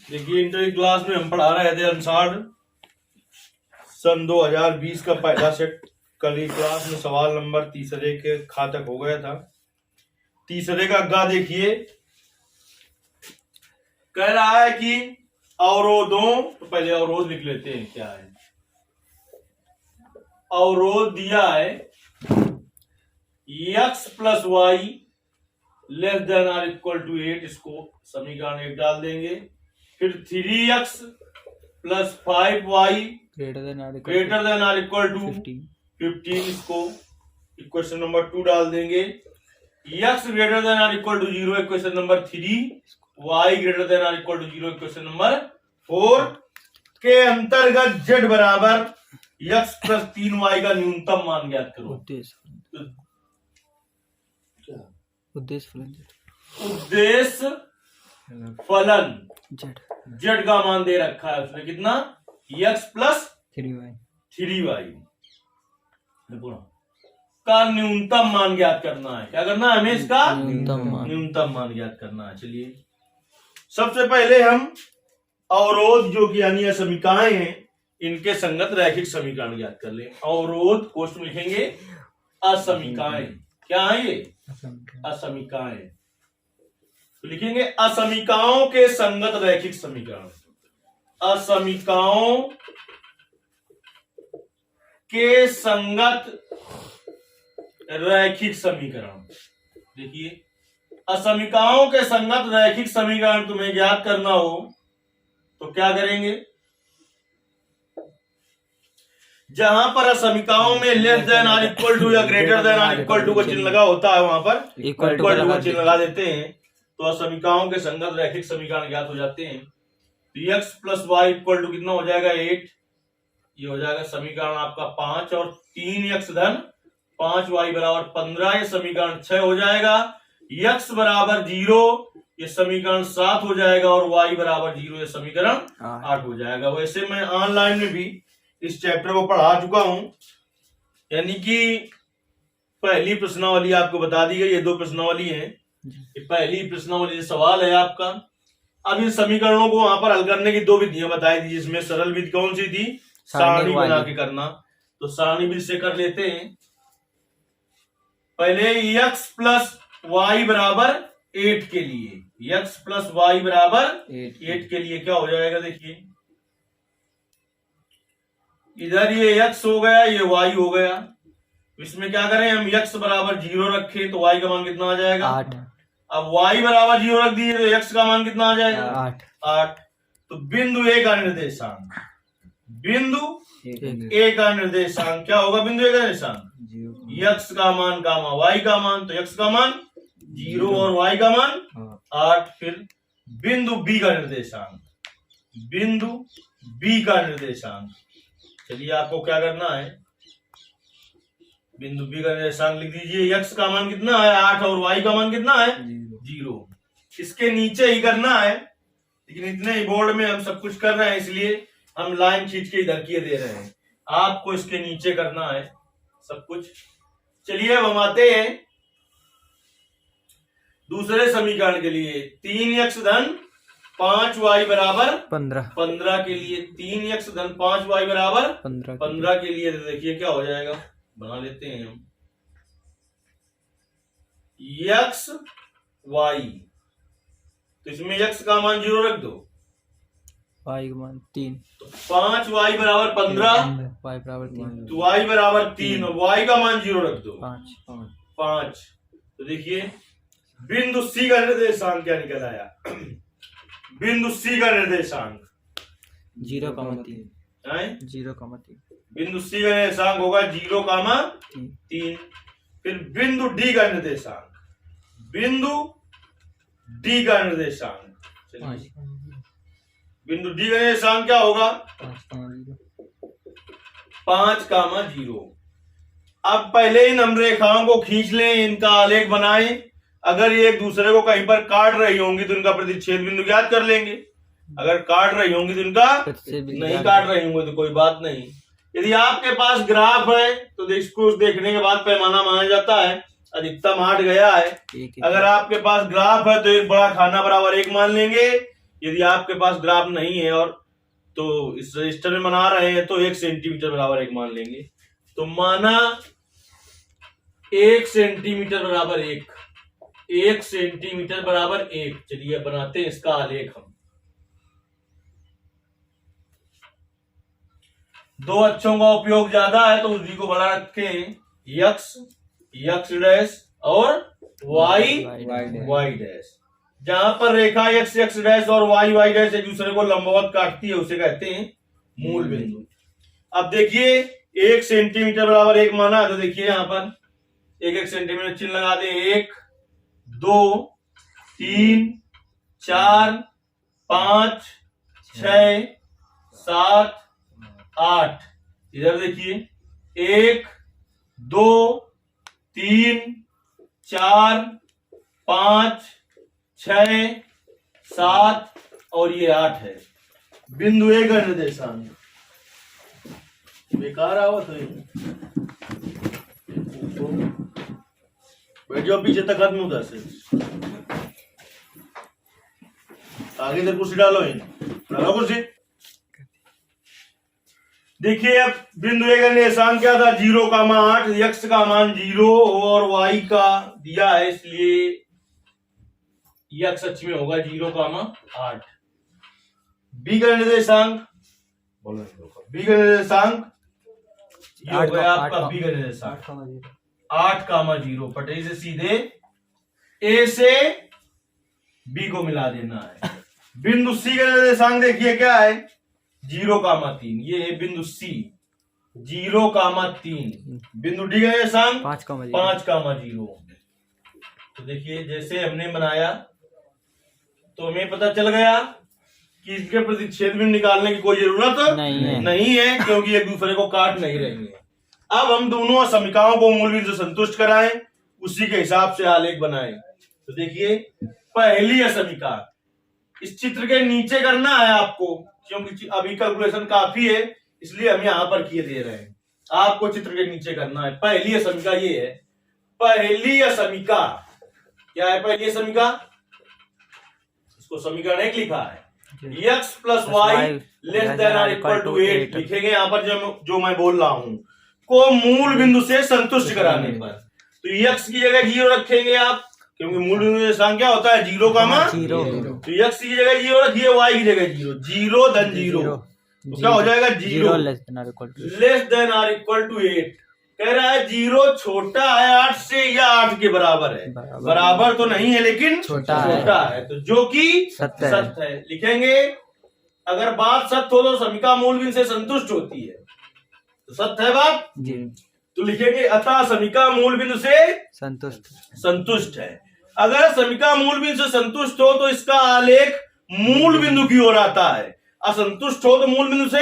देखिए inter class में हम पढ़ा रहे थे अनसार्ड सन 2020 का पहला सेट। कल ही क्लास में सवाल नंबर तीसरे के खा तक हो गया था। तीसरे का गा देखिए, कह रहा है कि अवरोधों, तो पहले अवरोध लिख लेते हैं क्या है। अवरोध दिया है x plus y less than or equal to 8, इसको समीकरण 1 डाल देंगे। फिर 3x plus 5y greater than or equal to 15, इसको इक्वेशन नंबर 2 डाल देंगे। x greater than or equal to 0 equation number 3, y greater than or equal to 0 equation number 4 के अंतर्गत z बराबर x प्लस 3y का न्यूनतम मान ज्ञात करो। उद्देश्य फलन z का मान दे रखा है उसने, कितना x प्लस 3y का न्यूनतम मान ज्ञात करना है। क्या करना है हमें? इसका न्यूनतम मान ज्ञात करना है। चलिए सबसे पहले हम अवरोध जो कि यानी समीकरण हैं, इनके संगत रैखिक समीकरण ज्ञात कर ले। अवरोध कोष्ठ में लिखेंगे असमीकरण। क्या है ये? असमीकरण। तो लिखेंगे असमीकरणों के संगत रैखिक समीकरण। असमीकरणों के संगत रैखिक समीकरण। देखिए असमीकरणों के संगत रैखिक समीकरण तुम्हें ज्ञात करना हो तो क्या करेंगे? जहां पर असमीकरणों में less than or equal to या greater than or equal to का चिन्ह लगा होता है, वहां पर इक्वल टू का चिन्ह लगा देते हैं तो असमीकरणों के संगत रैखिक समीकरण ज्ञात हो जाते हैं। तो x plus y equal to कितना हो जाएगा? 8। ये हो जाएगा समीकरण आपका 5 और 3x धन 5y बराबर 15, ये समीकरण 6 हो जाएगा। x बराबर 0, ये समीकरण 7 हो जाएगा और y बराबर 0, ये समीकरण 8 हो जाएगा। वैसे मैं ऑनलाइन में भी इस चैप्टर को पढ़ा चुका हूं, यानी कि पहली प्रश्नावली आपको बता दी गई। ये 2 प्रश्नावली है। ये पहली प्रश्नावली सवाल है आपका। अब इन समीकरणों को वहां पर हल करने की 2 विधियां बताई थी, जिसमें सरल विधि कौन सी थी? सारणी बना के करना। तो सारणी विधि से कर लेते हैं। पहले x प्लस वाई बराबर 8 के लिए, x प्लस वाई बराबर 8 के लिए क्या हो जाएगा? देखिए इधर ये x हो गया, ये y हो गया। इसमें क्या करें हम? x बराबर 0 रखें तो y का मान कितना आ जाएगा? 8। अब y बराबर 0 रख दिए तो x का मान कितना आ जाएगा? 8। तो बिंदु A का निर्देशांक, बिंदु A का निर्देशांक क्या होगा? बिंदु A का निर्देशांक x का मान गामा y का मान, तो x का मान 0 और y का मान 8। फिर बिंदु B का निर्देशांक, बिंदु B का निर्देशांक। चलिए आपको क्या करना है? बिंदु B का निर्देशांक लिख दीजिए। x का मान कितना है? 8 और y का मान कितना है? 0। इसके नीचे ही करना है, लेकिन इतने ही बोर्ड में हम सब कुछ कर रहे हैं, इसलिए हम लाइन खींच के इधर किए दे रहे हैं। आपको इसके नीचे करना है सब कुछ। चलिए अब हम आते हैं दूसरे समीकरण के लिए। 3x धन 5y बराबर 15 के लिए, 3x धन 5y बराबर 15 के लिए देखिए क्या हो जाएगा, बना लेते हैं हम। x y, तो इसमें x का मान 0 रख दो, y का मान 3, तो 5y बराबर 15, y बराबर 3, तो y बराबर 3 और y का मान 0 रख दो 5। तो देखिए बिंदु C का निर्देशांक क्या निकल आया? बिंदु C का निर्देशांक 0,3, बिंदु C का निर्देशांक होगा 0,3। फिर बिंदु D का निर्देशांक, बिंदु D का निर्देशांक, बिंदु D का निर्देशांक क्या होगा? 5,0। अब पहले इन हम रेखाओं को खींच लें, इनका आलेख बनाएं। अगर ये एक दूसरे को कहीं पर काट रही होंगी तो इनका प्रतिच्छेद बिंदु ज्ञात कर लेंगे। अगर काट रही होंगी तो इनका नहीं काट रही होंगी तो कोई बात नहीं। यदि आपके पास ग्राफ है तो इसको देखने के बाद पैमाना माना जाता है, अधिकतम 8 गया है। अगर आपके पास ग्राफ है तो एक बड़ा खाना बराबर 1 मान लेंगे, यदि आपके पास ग्राफ नहीं है और तो इस रजिस्टर में बना रहे हैं तो 1 सेंटीमीटर बराबर 1 मान लेंगे। तो माना 1 सेंटीमीटर बराबर 1 सेंटीमीटर बराबर 1। चलिए बनाते हैं इसका आलेख हम। दो अक्षों का उपयोग ज्यादा है तो उसी को बड़ा रखें, x डैश और y डैश। जहां पर रेखा x डैश और y डैश एक दूसरे को लंबवत काटती है उसे कहते हैं मूल बिंदु। अब देखिए 1 सेंटीमीटर बराबर 1 माना है तो देखिए यहां पर 1 सेंटीमीटर चिन्ह लगा दें। 1 2 3 4 5 6 7 8। इधर देखिए 1 2 3 4 5 6 7 और ये 8 है। बिंदु ए का निर्देशांक बेकार आओ तो बैठ जाओ पीछे तक खत्म उधर से आगे इधर कुर्सी डालो कुर्सी। देखिए अब बिंदु ए का निर्देशांक क्या था 0,8। x का मान 0 और y का दिया है इसलिए x अक्ष में होगा 0,8। b का निर्देशांक ये हो गया आपका b का निर्देशांक 8,0। पटे से सीधे a से b को मिला देना है। बिंदु c का निर्देशांक देखिए क्या है 0,3। ये है बिंदु C 0,3। बिंदु डी का निर्देशांक 5,0। तो देखिए जैसे हमने बनाया तो हमें पता चल गया कि इसके प्रतिच्छेद बिंदु निकालने की कोई जरूरत नहीं है क्योंकि एक दूसरे को काट नहीं रहेंगे। अब हम दोनों समीकरणों को मूल बिंदु से संतुष्ट कराएं, उसी के हिसाब से आलेख बनाएं। तो देखिए पहली समीकरण इस चित्र के नीचे करना है आपको क्योंकि अभी कैलकुलेशन काफी है इसलिए हम यहां पर किए दे रहे हैं। आपको चित्र के नीचे करना है। पहली समीकरण ये है। पहली समीकरण क्या है? पहली समीकरण इसको समीकरण 1 लिखा है x plus y less than और इक्वल टू 8 लिखेंगे यहाँ पर जो मैं बोल रहा हूं को मूल बिंदु से संतुष्ट कराने पर। तो x की जगह 0 रखेंगे आप क्योंकि मूल बिंदु निर्देशांक क्या होता है 0, तो x की जगह 0 रखिए y की जगह 0 धन 0 तो क्या हो जाएगा 0 लेस देन और इक्वल टू 8। कह रहा है 0 छोटा है 8 से या 8 के बराबर है। बराबर तो नहीं है लेकिन छोटा है तो जो कि सत्य है। लिखेंगे अगर बात सत्य हो तो समीकरण मूल बिंदु से संतुष्ट होती है तो सत्य है बात जी। तो लिखेंगे अतः समीकरण मूल बिंदु से संतुष्ट है। अगर समीकरण मूल बिंदु से संतुष्ट हो तो इसका आलेख मूल बिंदु की ओर आता है, असंतुष्ट हो तो मूल बिंदु से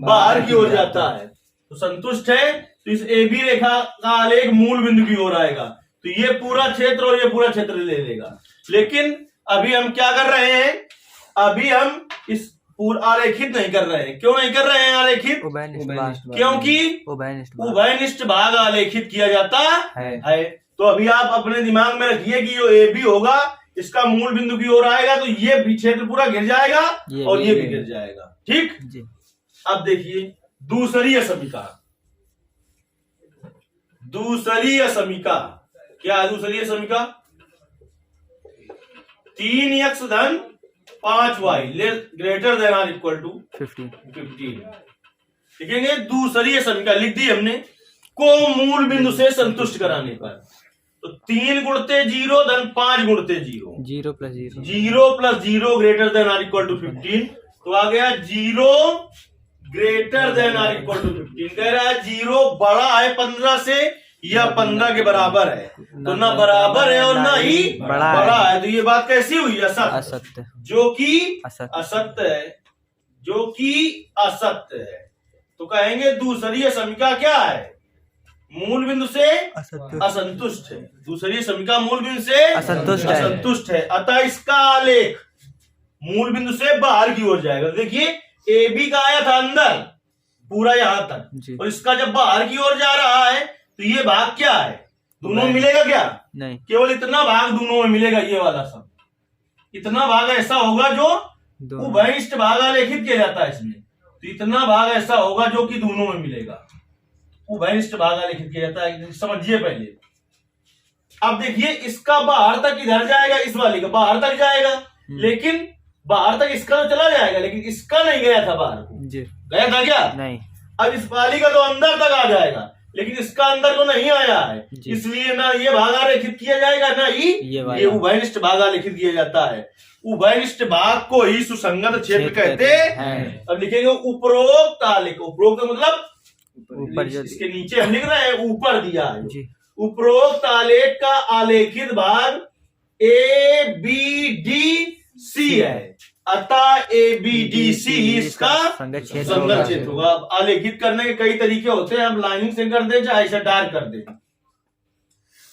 बाहर की ओर जाता है। तो संतुष्ट है तो इस ए बी रेखा का आलेख मूल बिंदु की ओर आएगा तो ये पूरा क्षेत्र और ये पूरा क्षेत्र ले लेगा। लेकिन अभी हम क्या कर रहे हैं? अभी हम इस पूरा आरेखित नहीं कर रहे हैं। क्यों नहीं कर रहे हैं आरेखित? क्योंकि उभयनिष्ठ भाग आलेखित किया जाता है। तो अभी आप अपने दिमाग में रखिए कि जो ए बी होगा इसका मूल बिंदु की ओर आएगा तो ये भी क्षेत्र पूरा घिर जाएगा और ये भी घिर जाएगा। ठीक जी। अब देखिए दूसरी समीकरण क्या है? दूसरी समीकरण 3x धन 5y ग्रेटर देन और इक्वल टू 15। लिखेंगे दूसरी समीकरण लिख दी हमने को मूल बिंदु से संतुष्ट कराने पर। तो 3 गुणते 0 धन 5 गुणते 0 प्लस 0 ग्रेटर देन और इक्वल टू 15। तो आ गया 0 ग्रेटर देन और इक्वल टू 15। कह रहा है 0 बड़ा है 15 से या 15 के बराबर है तो ना बराबर है और ना ही बड़ा है। तो ये बात कैसी हुई? असत्य जो कि असत्य है। तो कहेंगे दूसरी समीकरण क्या है? मूल बिंदु से असंतुष्ट है। दूसरी समीकरण मूल बिंदु से असंतुष्ट है। अतः इसका आलेख मूल बिंदु से बाहर की ओर जाएगा। देखिए ए बी का आया था अंदर पूरा यहां तक और इसका जब बाहर की ओर जा रहा है तो ये भाग क्या है? दोनों में मिलेगा क्या? नहीं, केवल इतना भाग दोनों में मिलेगा। ये वाला सब इतना भाग ऐसा होगा जो दोनों। उभयनिष्ठ भाग आलेखित किया जाता है इसमें, तो इतना भाग ऐसा होगा जो कि दोनों में मिलेगा। उभयनिष्ठ भाग आलेखित किया जाता है, समझिए पहले। अब देखिए इसका बाहर तक इधर जाएगा, इस वाले का बाहर तक जाएगा, लेकिन बाहर तक इसका तो चला जाएगा, लेकिन इसका नहीं गया था बाहर को। जी। गया था क्या? नहीं। अब इस वाली का तो अंदर तक आ जाएगा, लेकिन इसका अंदर तो नहीं आया है, जी। इसलिए ना ये भाग आलेखित किया जाएगा ना ही ये उभयनिष्ठ भाग आलेखित किया जाता है। उभयनिष्ठ भाग को ही सुसंगत क्षेत्र कहते हैं। अब लिखेंगे उपरोक्त आलेख। उपरोक्त मतलब ऊपर जो इसके नीचे हम लिख रहे हैं, ऊपर दिया है जी। उपरोक्त आलेख का आलेखित भाग ए बी डी सी है, अतः ए बी डी सी इसका संगत क्षेत्र होगा। अब आलेखित करने के कई तरीके होते हैं, हम लाइनिंग से कर दे चाहे ऐसा डार्क कर दे।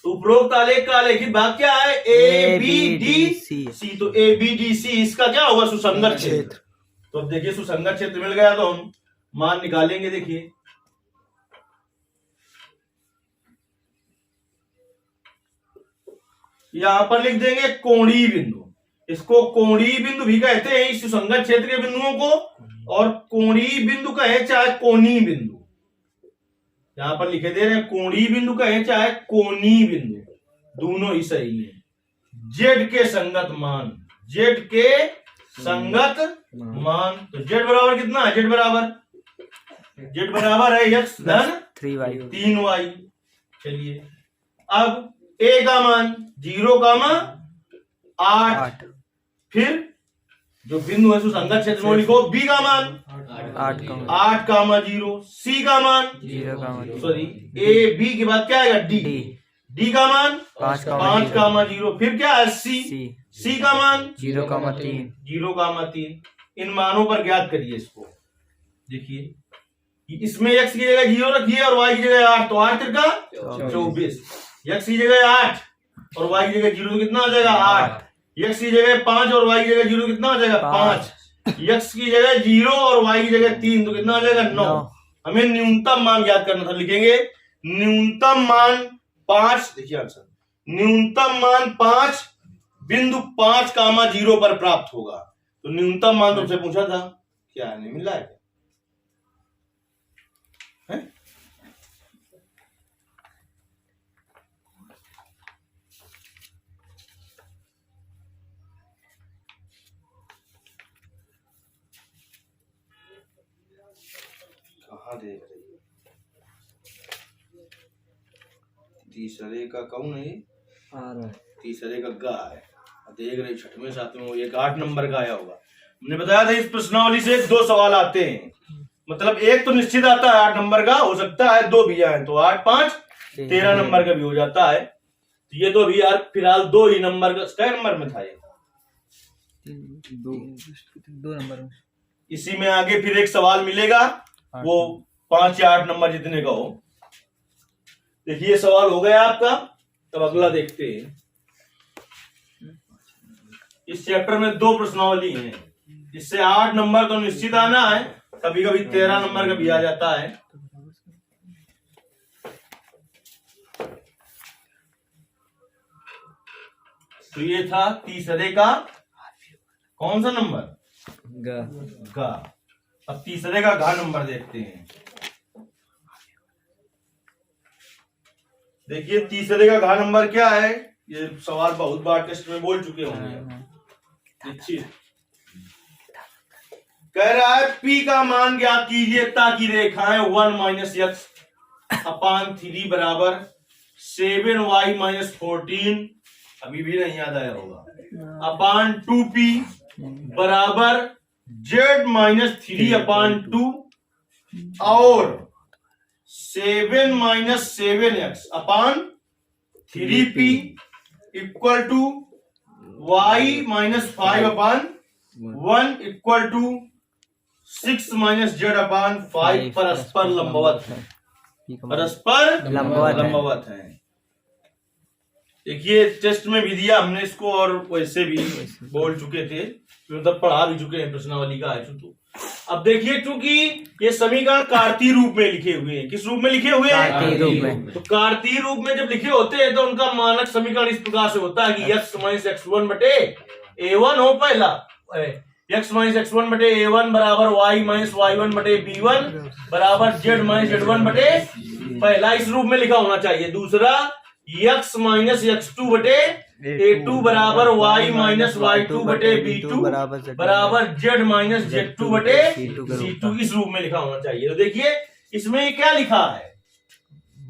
उपरोक्त आलेख का आलेखित भाग क्या है? A B D C. तो ए बी डी सी इसका क्या होगा? सुसंगत क्षेत्र। तो अब देखिए सुसंगत क्षेत्र मिल गया तो हम मान निकालेंगे। देखिए यहां पर लिख देंगे कोणीय बिंदु। इसको कोणीय बिंदु भी कहते हैं इस सुसंगत क्षेत्र के बिंदुओं को, और कोणीय बिंदु कहे चाहे कोणीय बिंदु, यहां पर लिखे दे रहे हैं कोणीय बिंदु कहे चाहे कोणीय बिंदु, दोनों ही सही है। जेड के संगत मान, जेड के संगत मान, तो जेड बराबर कितना है? जेड बराबर है x धन 3y 3y। चलिए अब a का मान 0,8, फिर जो बिंदु है सुसंगत क्षेत्र में लिखो b का मान 8,0, c का मान 0, सॉरी a b के बाद क्या आएगा? d का मान 5,0, फिर क्या है? c का मान 0,3। इन मानों पर ज्ञात करिए इसको। देखिए इसमें x की जगह 0 रखिए और y की जगह 8, तो 8 तिरका 24। x की जगह 8 और y की जगह 0 तो कितना आ जाएगा? 8। x की जगह 5 और y की जगह 0 कितना आ जाएगा? 5। x की जगह 0 और y की जगह 3 तो कितना आ जाएगा? 9। हमें न्यूनतम मान ज्ञात करना था, लिखेंगे न्यूनतम मान 5। देखिए आंसर, न्यूनतम मान 5 बिंदु 5,0 पर प्राप्त होगा। तो न्यूनतम मान तुमसे पूछा था, क्या नहीं मिल रहा है? कहाँ देख रही है? तीसरे का कौन है? तीसरे का गा है। देख रहे 6वें 7वें वो एक 8 नंबर का आया होगा। हमने बताया था इस प्रश्नावली से 2 सवाल आते हैं, मतलब एक तो निश्चित आता है 8 नंबर का, हो सकता है 2 भी आए, तो 8 5 13 नंबर का भी हो जाता है। तो ये तो अभी यार फिलहाल 2 ही नंबर का, क्या नंबर में था ये? 2 नंबर में। इसी में आगे फिर एक सवाल मिलेगा, वो 5 या 8 नंबर जितने का हो। देखिए सवाल हो गया आपका, तब अगला देखते हैं। इस चैप्टर में 2 प्रश्नावली हैं, इससे 8 नंबर तो निश्चित आना है, कभी कभी 13 नंबर का भी आ जाता है। तो ये था तीसरे का कौन सा नंबर? गा। अब तीसरे का घा नंबर देखते हैं। देखिए तीसरे का घा नंबर क्या है? ये सवाल बहुत बार टेस्ट में बोल चुके होंगे। कह रहा है P का मान ज्ञात कीजिए ताकि रेखाएं 1 - x/3 बराबर 7y - 14, अभी भी नहीं याद आया होगा, अपान 2p बराबर z - 3/2 और 7 - 7x अपान 3p equal to y - 5/1 equal to 6 - z/5 परस्पर लंबवत है। परस्पर लंबवत है। देखिए टेस्ट में भी दिया हमने इसको और वैसे भी बोल चुके थे, मतलब पढ़ा भी चुके हैं प्रश्नावली का है। तो अब देखिए चूंकि ये समीकरण कार्तीय रूप में लिखे हुए हैं, किस रूप में लिखे हुए हैं? कार्तीय रूप में। तो कार्तीय रूप में जब लिखे होते हैं तो उनका मानक समीकरण इस प्रकार से होता है कि x - x1 बटे a1 हो पहला, x माइनस x1 बटे a1 बराबर y माइनस y1 बटे b1 बराबर z माइनस z1 बटे, पहला इस रूप में लिखा होना चाहिए। दूसरा x माइनस x2 बटे a2 बराबर y माइनस y2 बटे b2 बराबर z माइनस z2 बटे c2 इस रूप में लिखा होना चाहिए। तो देखिए इसमें क्या लिखा है,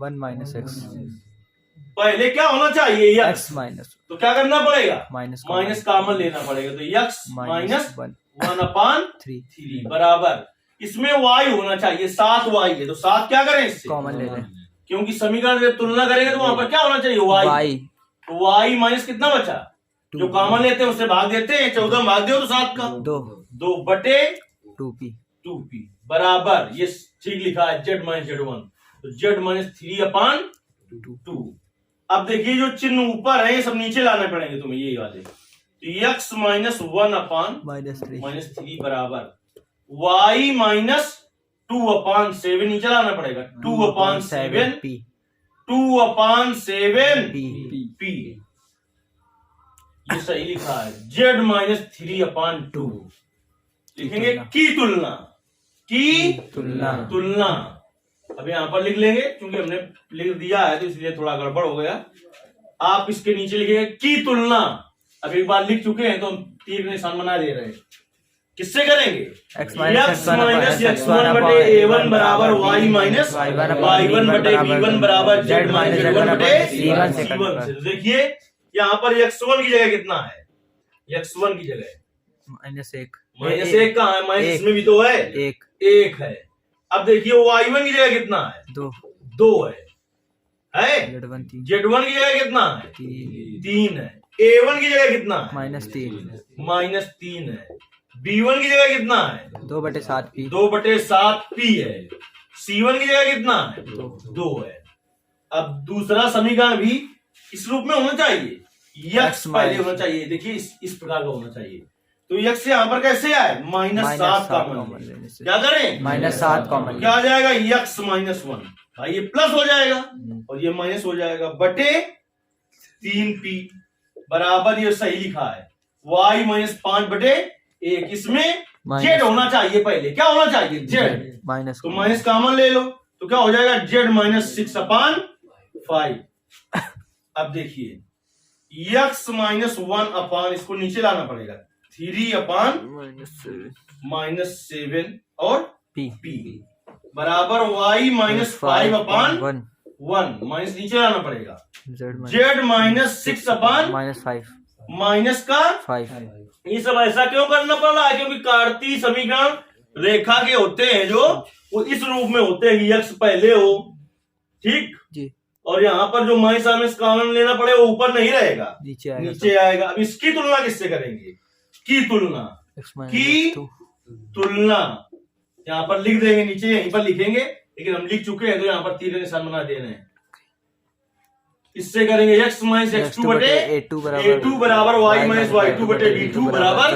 1 माइनस एक्स, पहले क्या होना चाहिए एक्स माइनस, तो क्या करना पड़ेगा, माइनस माइनस कॉमन लेना पड़ेगा। तो x माइनस 1/3 3 बराबर, इसमें y होना चाहिए, 7y है तो 7 क्या करें इससे कॉमन ले लें, क्योंकि समीकरण जब तुलना करेंगे तो वहां पर क्या होना चाहिए y, तो y माइनस कितना बचा, जो कॉमन लेते हैं उससे भाग देते हैं, 14 में भाग दो तो 7 का 2 बटे 2p बराबर, ये ठीक लिखा है z माइनस z1, तो z माइनस 3/2। अब देखिए जो चिन्ह ऊपर है ये सब नीचे लाने पड़ेंगे तुम्हें, ये वाले, तो x माइनस 1/-3 बराबर y माइनस 2/7 नीचे लाना पड़ेगा, 2/7 p, ये सही लिखा है, z माइनस 3/2 लिखेंगे की तुलना। अब यहाँ पर लिख लेंगे, क्योंकि हमने लिख दिया है तो इसलिए थोड़ा गड़बड़ हो गया। आप इसके नीचे लिखेंगे की तुलना, अब एक बार लिख चुके हैं तो हम तीर निशान बना दे रहे हैं, किससे करेंगे, x माइनस x1 बटे a1 बराबर y माइनस y1 बटे b1 बराबर z माइनस z1 बटे c1 से। देखिए यहाँ पर x1 की जगह कितना है, x1 की जगह -1 कहाँ है, माइनस इसमें भी तो है, 1 है। अब देखिए y1 की जगह कितना है, 2 है, z1 की जगह कितना है, 3 है, a1 की जगह कितना है, -3 है, b1 की जगह कितना है, 2/7p है, c1 की जगह कितना है, 2 है। अब दूसरा समीकरण भी इस रूप में होना चाहिए, x पहले होना चाहिए, देखिए इस प्रकार का होना चाहिए। तो x यहाँ पर कैसे आए, -7 कॉमन, क्या करें, -7 कॉमन, क्या आ जाएगा, x माइनस 1, भाई ये प्लस हो जाएगा और ये माइनस हो जाएगा, बटे 3p बराबर, ये सही लिखा है, y माइनस 5/1, इसमें z होना चाहिए, पहले क्या होना चाहिए, z, तो माइनस कॉमन ले लो तो क्या हो जाएगा, z माइनस 6/5। अब देखिए x माइनस 1 इसको नीचे लाना पड़ेगा, 3/-7 और p बराबर y माइनस 5/1, माइनस नीचे लाना पड़ेगा, z माइनस 6/5 माइनस का 5। ये सब ऐसा क्यों करना पड़ रहा है, क्योंकि कार्तीय समीकरण रेखा के होते हैं जो वो इस रूप में होते हैं, x पहले हो, ठीक जी, और यहाँ पर जो माइनस कॉमन लेना पड़े वो ऊपर नहीं रहेगा, नीचे आएगा। अब इसकी तुलना किससे करेंगे, की तुलना यहाँ पर लिख देंगे, नीचे यहीं पर लिखेंगे, लेकिन हम लिख चुके हैं तो यहाँ पर तीर निशान बना दे रहे हैं। इससे करेंगे x माइनस x2 बटे a2 बराबर y माइनस y2 बटे b2 बराबर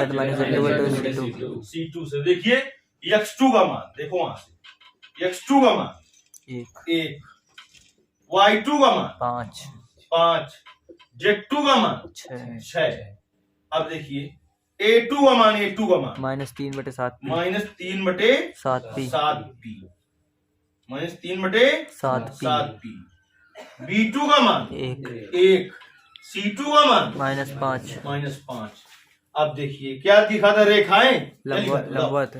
c2 से। देखिए x2 का मान देखो, वहां से x2 का मान 1, y2 का मान 5, z2 का मान 6। अब देखिए a2 का मान -3/7p, -3/7p, b2 का मान 1, c2 का मान -5। अब देखिए क्या दिखा था, रेखाएं लंबवत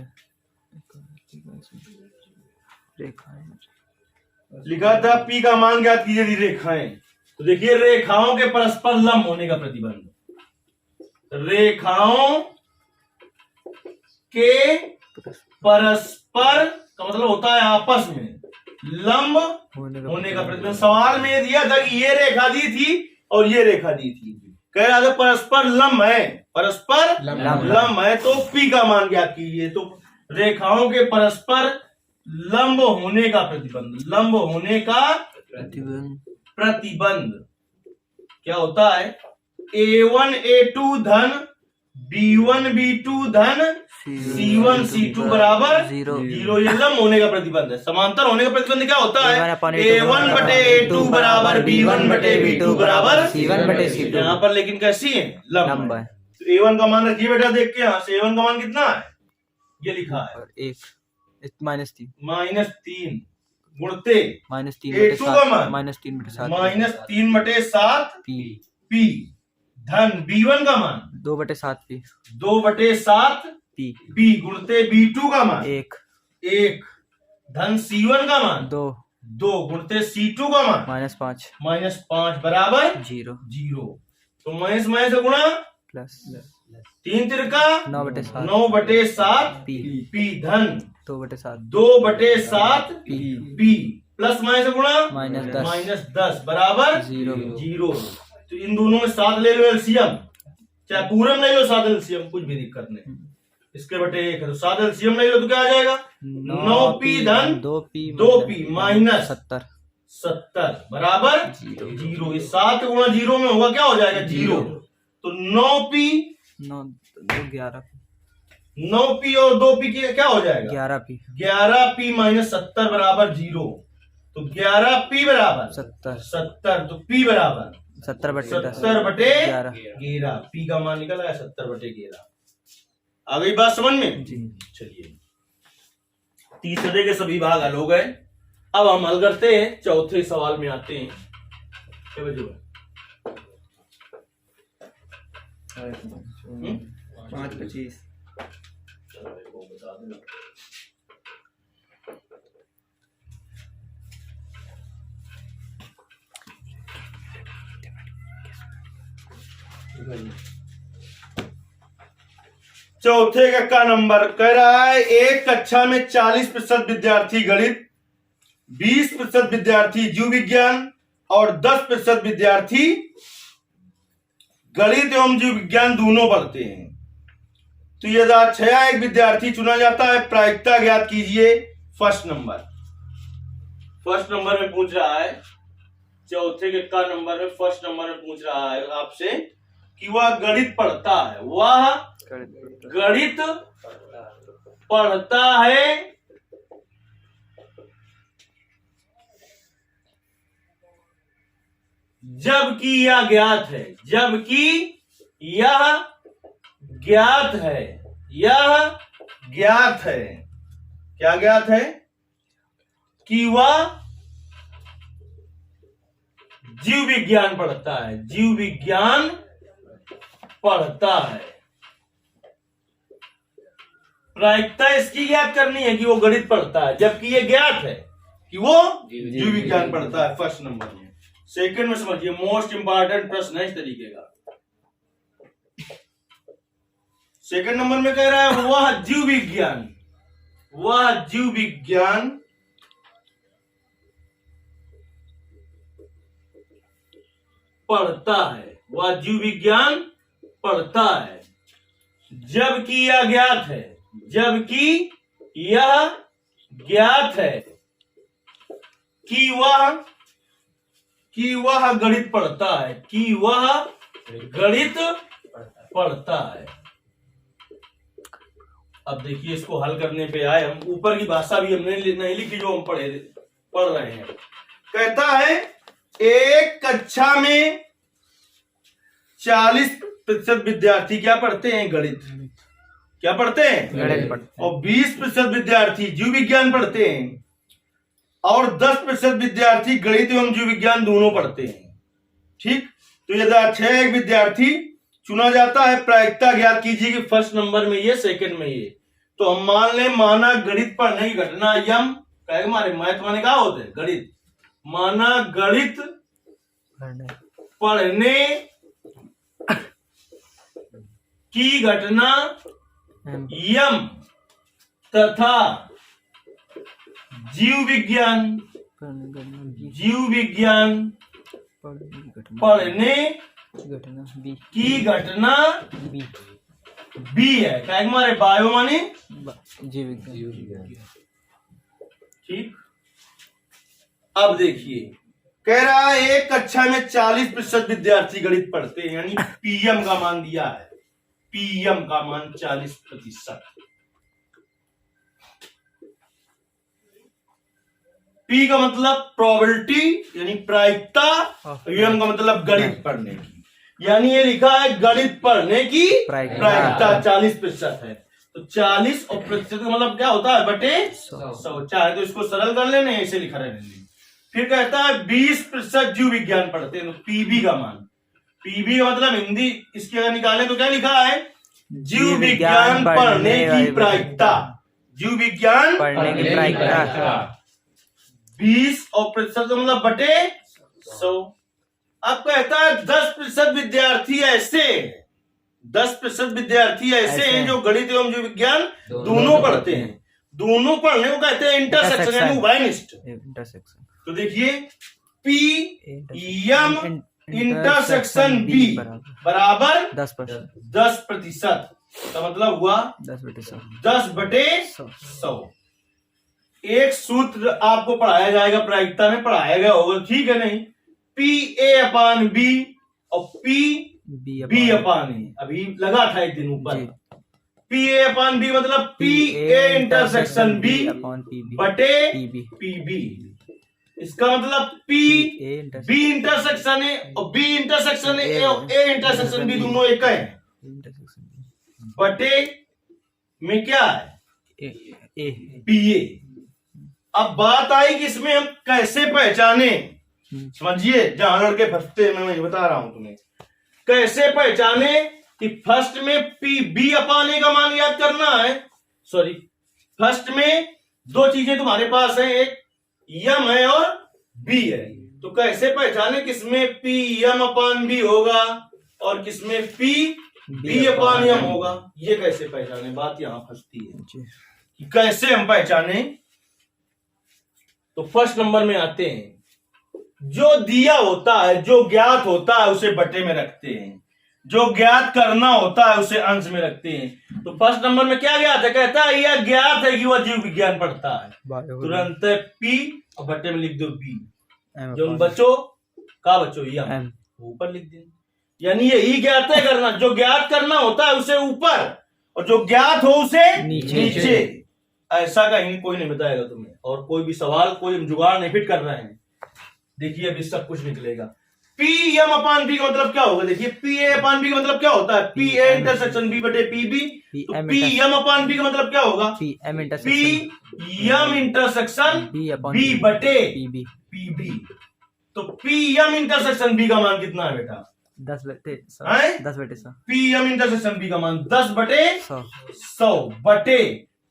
लिखा था, p का मान ज्ञात कीजिए रेखाएं। तो देखिए रेखाओं के परस्पर लंब होने का प्रतिबंध, रेखाओं के परस्पर का मतलब होता है आपस में लंब होने का प्रतिबंध। सवाल में ये दिया था कि ये रेखा दी थी और ये रेखा दी थी, कह रहा था परस्पर लंब है, परस्पर लंब है, तो p का मान ज्ञात कीजिए। तो रेखाओं के परस्पर लंब होने का प्रतिबंध, लंब होने का प्रतिबंध क्या होता है, a1 a2 धन b1 b2 धन c1 c2 बराबर 0। ये लंब होने का प्रतिबंध है। समांतर होने का प्रतिबंध क्या होता है, a1 बटे a2 बराबर b1 बटे b2 बराबर c1 बटे c2। यहाँ पर लेकिन कैसी है, लंब है। तो A1 का मान रखिए बेटा देख के, यहाँ से A1 का मान कितना है, ये लिखा है और 1 -3 -3 गुणते -3 A2 का मान -3 बटे 7 -3 बटे 7 P P धन B1 का मान 2 बटे 7 P 2 बटे 7 P P गुणते B2 का मान 1 धन C1 का मान 2 गुणते C2 का मान -5 -5 बराबर 0 तो माइनस से गुणा प्लस 3 तिरका 9 बटे 7 9 बटे 7 P P धन 2 बटे 7 2 बटे 7 P P प्लस माइनस से गुणा -10 बराबर 0 तो इन दोनों में 7 ले लो एलसीएम, चाहे पूरम ले लो 7 एलसीएम, कुछ भी दिक्कत नहीं। इसके बटे 1 है तो 7 एलसीएम ले लो तो क्या आ जाएगा 9P धन 2P माइनस 70 बराबर 0। इस 7 गुणा 0 में होगा क्या हो जाएगा 0, तो 9P 9P और 2P की क्या हो जाएगा 11P माइनस 70 बराबर 0, तो 11P बराबर 70 तो P बराबर 70 बटे 11 P का मान निकल आया 70 बटे 11। आ गई बात समझ में? चलिए तीसरे के सभी भाग हल हो गए, अब हम हल करते हैं चौथे सवाल में आते हैं। क्या बजे 5:25 चौथे का नंबर कह रहा है एक कक्षा में 40% विद्यार्थी गणित, 20% विद्यार्थी जीव विज्ञान और 10% विद्यार्थी गणित एवं जीव विज्ञान दोनों पढ़ते हैं। तो यथाच्छया एक विद्यार्थी चुना जाता है, प्रायिकता ज्ञात कीजिए। फर्स्ट नंबर में पूछ रहा है, चौथे के का नंबर में फर्स्ट नंबर में पूछ रहा है आपसे कि वह गणित पढ़ता है, वह गणित पढ़ता है जबकि यह ज्ञात है, जबकि यह ज्ञात है, यह ज्ञात है, क्या ज्ञात है कि वह जीव विज्ञान पढ़ता है, जीव विज्ञान पढ़ता है। प्रायिकता इसकी ज्ञात करनी है कि वो गणित पढ़ता है, जबकि ये ज्ञात है कि वो जीव विज्ञान पढ़ता है। फर्स्ट नंबर में। सेकंड में समझिए, मोस्ट इंपॉर्टेंट प्रश्न है इस तरीके का। सेकंड नंबर में कह रहा है वह जीव विज्ञान, वह जीव विज्ञान पढ़ता है, वह जीव विज्ञान पढ़ता है जबकि यह ज्ञात है, जबकि यह ज्ञात है कि वह गणित पढ़ता है, कि वह गणित पढ़ता है। अब देखिए इसको हल करने पे आए हम, ऊपर की भाषा भी हमने नहीं लिखी जो हम पढ़ रहे हैं। कहता है एक कक्षा में 40% विद्यार्थी क्या पढ़ते हैं, गणित। क्या पढ़ते हैं, गणित पढ़ते हैं। और 20% विद्यार्थी जीव विज्ञान पढ़ते हैं और 10% विद्यार्थी गणित एवं जीव विज्ञान दोनों पढ़ते हैं। ठीक, तो यथाच्छया एक विद्यार्थी चुना जाता है, प्रायिकता ज्ञात कीजिए कि फर्स्ट नंबर में ये, सेकंड में ये। तो हम मान ले, माना गणित पढ़ने की घटना यम कहेगा, हमारे मैथ माने क्या होते हैं, गणित। माना गणित पढ़ने की घटना यम तथा जीव विज्ञान पढ़ने की घटना बी है। क्या हमारे बायो माने जीव विज्ञान। ठीक, अब देखिए कह रहा है एक कक्षा में 40% विद्यार्थी गणित पढ़ते हैं, यानी पीएम का मान दिया है, पीएम का मान 40%। पी का मतलब प्रोबेबिलिटी यानी प्रायिकता, एम का मतलब गणित पढ़ने की। यानी ये लिखा है गणित पढ़ने की प्रायिकता। प्रायिकता 40% है। तो 40 और प्रतिशत का मतलब क्या होता है बटे 100। चाहे तो इसको सरल कर लेने, ऐसे लिखा रहने दीजिए। फिर कहता है 20% जीव विज्ञान पढ़ते हैं, तो पीबी का मान, पीबी का मतलब हिंदी इसकी अगर निकाले तो क्या लिखा है, जीव विज्ञान पढ़ने की प्रायिकता, जीव विज्ञान पढ़ने की प्रायिकता। 20 और प्रतिशत का मतलब बटे 100। अब कहता है 10% विद्यार्थी ऐसे, 10% विद्यार्थी ऐसे हैं जो गणित एवं जीव विज्ञान दोनों पढ़ते हैं। दोनों पढ़ने को कहते हैं इंटरसेक्शन यानी उभयनिष्ठ। इंटरसेक्शन। तो देखिए पी एम इंटरसेक्शन बी बराबर 10%। का मतलब हुआ 10 बटे 100। एक सूत्र आपको पढ़ाया जाएगा, प्रायिकता में पढ़ाया गया होगा, ठीक है नहीं, पी ए अपान बी और पी बी अपान ए, अभी लगा था एक दिन ऊपर। पी ए अपान बी मतलब पी ए इंटरसेक्शन बी बटे पी बी। इसका मतलब पी बी इंटरसेक्शन ए और बी इंटरसेक्शन ए और ए इंटरसेक्शन बी दोनों एक है, बटे में क्या है पी ए। अब बात आई कि इसमें हम कैसे पहचाने, समझिए, जहां लड़के फंसते हैं मैं वही बता रहा हूं तुम्हें, कैसे पहचाने कि फर्स्ट में पी बी अपान ए का मान याद करना है। सॉरी, फर्स्ट में दो चीजें तुम्हारे पास है, एक यम है और बी है। तो कैसे पहचाने किसमें पी यम अपान बी होगा और किसमें पी बी अपान यम होगा, ये कैसे पहचाने, बात यहां फंसती है कि कैसे हम पहचाने। तो फर्स्ट नंबर में आते हैं, जो दिया होता है, जो ज्ञात होता है उसे बटे में रखते हैं, जो ज्ञात करना होता है उसे अंश में रखते हैं। तो फर्स्ट नंबर में क्या ज्ञात है, कहता है यह ज्ञात है कि वह जीव विज्ञान पढ़ता है, तुरंत पी और बटे में लिख दो बी। जो बच्चों का बच्चों यम ऊपर लिख दें, यानी यही ज्ञात है करना, जो ज्ञात करना होता है उसे ऊपर और जो ज्ञात हो उसे नीचे। ऐसा कहीं कोई नहीं बताएगा तुम्हें, और कोई भी सवाल कोई जुगाड़ नहीं फिट कर रहे हैं। देखिए अभी सब कुछ निकलेगा। पी एम अपान बी का मतलब क्या होगा, देखिए पी ए अपान बी का मतलब क्या होता है, पी ए इंटरसेक्शन बी बटे पी बी। तो पी एम अपान बी का मतलब क्या होगा, पी एम इंटरसेक्शन बी बटे पी बी। तो पी एम इंटरसेक्शन बी का मान कितना है बेटा, 10 बटे 100। पी एम इंटरसेक्शन बी का मान 10 बटे 100 बटे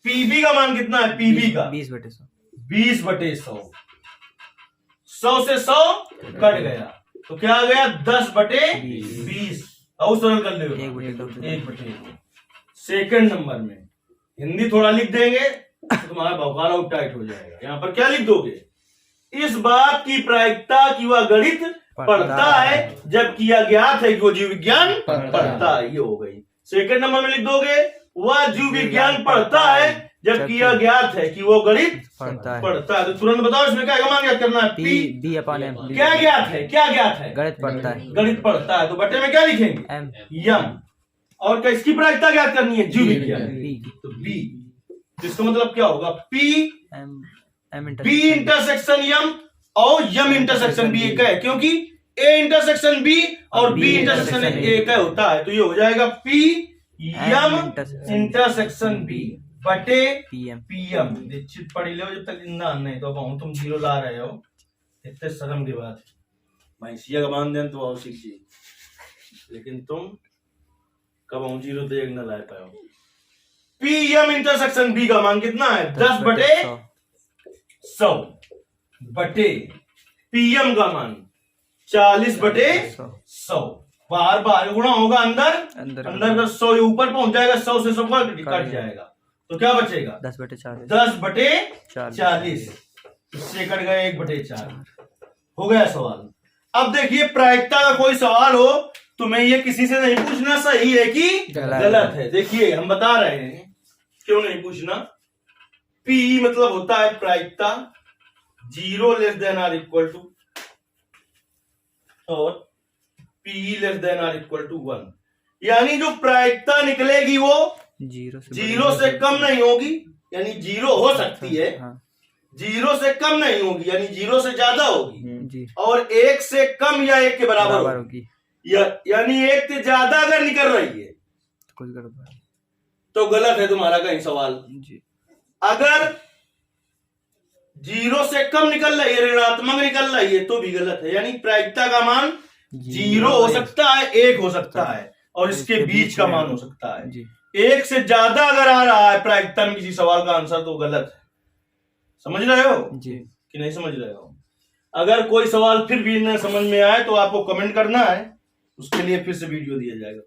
पीबी का मान कितना है, पीबी का 20 बटे 100। 100 से 100 कट गया तो क्या आ गया, 10 बटे 20। और सरल कर ले 1 बटे। सेकंड नंबर में हिंदी थोड़ा लिख देंगे तो तुम्हारा भौकाल आउट टाइट हो जाएगा। यहाँ पर क्या लिख दोगे, इस बात की प्रायिकता कि वह गणित पढ़ता है जबकि यह ज्ञात है कि वो जीव विज्ञान पढ़ता है, ये हो गई। सेकंड नंबर में लिख दोगे वह जीव विज्ञान पढ़ता है जबकि यह ज्ञात है कि वो गणित पढ़ता है। तो तुरंत बताओ इसमें क्या मान याद करना है, पी बी अपान एम। क्या ज्ञात है, क्या ज्ञात है, गणित पढ़ता है, गणित पढ़ता है। तो बटे में क्या लिखेंगे, यम। और क्या इसकी प्रायिकता ज्ञात करनी है, जीव विज्ञान, तो बी। तो इसका मतलब क्या होगा, पी बी इंटरसेक्शन यम और यम इंटरसेक्शन बी एक है, क्योंकि ए इंटरसेक्शन बी और बी इंटरसेक्शन एक है होता है। तो ये हो जाएगा पी यम इंटरसेक्शन बी बटे पीएम। निश्चित पढ़ी लो जब तक जिंदा नहीं तो कहूँ तुम 0 ला रहे हो, इतने शर्म की बात। भैंसिया का मान दें तो आओ सीखिए, लेकिन तुम कब 0 देख न ला पाओ। पीएम इंटरसेक्शन बी का मान कितना है, 10 बटे 100 बटे पीएम का मान 40 बटे 100। बाहर बाहर गुणा होगा, अंदर का 100 ऊपर पहुंच जाएगा, 100 से 100 कट जाएगा तो क्या बचेगा, 10 बटे 40। इससे कट गए 1 बटे 4। हो गया सवाल। अब देखिए प्रायिकता का कोई सवाल हो तुम्हें ये किसी से नहीं पूछना सही है कि गलत है। देखिए हम बता रहे हैं क्यों नहीं पूछना। पी मतलब होता है प्रायिकता 0 less than or equal to और P less than or equal to 1, यानी जो प्रायिकता निकलेगी वो 0 से कम नहीं होगी, यानी 0 हो सकती है, 0 से कम नहीं होगी यानी 0 से ज्यादा होगी, और 1 से कम या 1 के बराबर होगी, यानी एक से ज्यादा अगर निकल रही है कुछ गड़बड़ है। तो गलत है तुम्हारा कहीं सवाल। जी अगर 0 से कम निकल रही है, ऋणात्मक निकल रही है, तो भी गलत है। यानी प्रायिकता का मान 0 हो सकता है, 1 हो सकता है, और इसके बीच का मान हो सकता है। जी 1 से ज्यादा अगर आ रहा है प्रायिकता में किसी सवाल का आंसर, तो गलत है। समझ रहे हो जी कि नहीं समझ रहे हो? अगर कोई सवाल फिर भी न समझ में आए तो आपको कमेंट करना है, उसके लिए फिर से वीडियो दिया जाएगा।